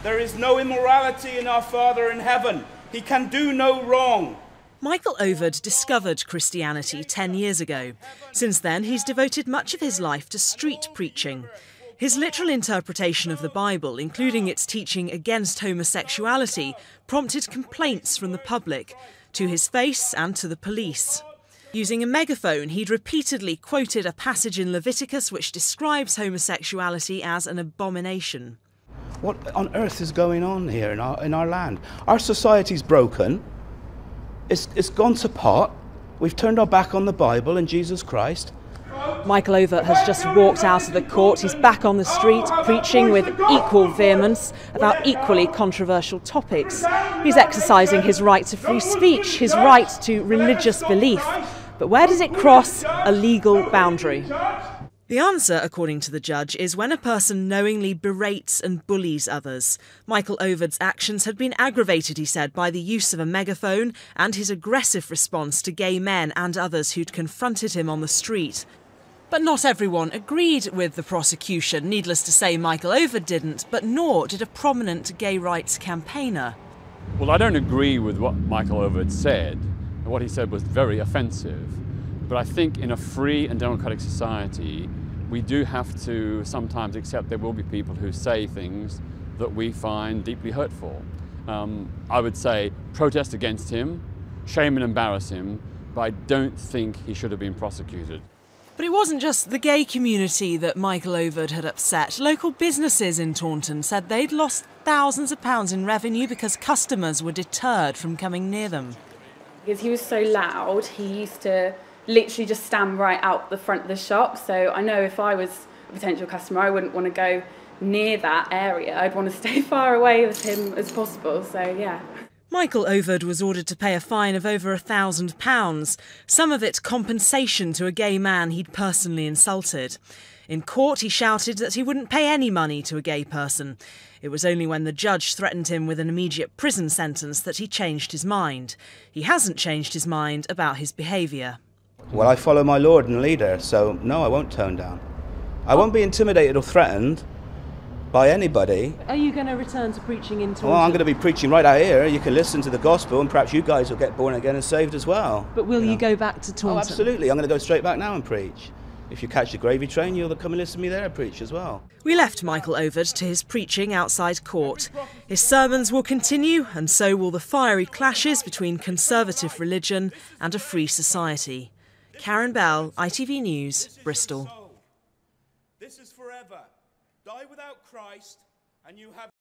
There is no immorality in our Father in heaven. He can do no wrong. Michael Overd discovered Christianity 10 years ago. Since then, he's devoted much of his life to street preaching. His literal interpretation of the Bible, including its teaching against homosexuality, prompted complaints from the public, to his face and to the police. Using a megaphone, he'd repeatedly quoted a passage in Leviticus which describes homosexuality as an abomination. What on earth is going on here in our land? Our society's broken. It's gone to pot. We've turned our back on the Bible and Jesus Christ. Michael Overd has just walked out of the court. He's back on the street preaching with equal vehemence about equally controversial topics. He's exercising his right to free speech, his right to religious belief. But where does it cross a legal boundary? The answer, according to the judge, is when a person knowingly berates and bullies others. Michael Overd's actions had been aggravated, he said, by the use of a megaphone and his aggressive response to gay men and others who'd confronted him on the street. But not everyone agreed with the prosecution. Needless to say, Michael Overd didn't, but nor did a prominent gay rights campaigner. Well, I don't agree with what Michael Overd said. What he said was very offensive. But I think in a free and democratic society, we do have to sometimes accept there will be people who say things that we find deeply hurtful. I would say protest against him, shame and embarrass him, but I don't think he should have been prosecuted. But it wasn't just the gay community that Michael Overd had upset. Local businesses in Taunton said they'd lost thousands of pounds in revenue because customers were deterred from coming near them. Because he was so loud, he used to literally just stand right out the front of the shop. So I know if I was a potential customer, I wouldn't want to go near that area. I'd want to stay far away with him as possible, so yeah. Michael Overd was ordered to pay a fine of over £1,000, some of it compensation to a gay man he'd personally insulted. In court, he shouted that he wouldn't pay any money to a gay person. It was only when the judge threatened him with an immediate prison sentence that he changed his mind. He hasn't changed his mind about his behaviour. Well, I follow my Lord and leader, so no, I won't tone down. I won't be intimidated or threatened by anybody. Are you going to return to preaching in Taunton? Well, I'm going to be preaching right out here. You can listen to the gospel and perhaps you guys will get born again and saved as well. But will you go back to Taunton? Oh, absolutely. I'm going to go straight back now and preach. If you catch the gravy train, you'll come and listen to me there preach as well. We left Michael Overd to his preaching outside court. His sermons will continue, and so will the fiery clashes between conservative religion and a free society. Karen Bell, ITV News, Bristol. This is forever. Die without Christ, and you have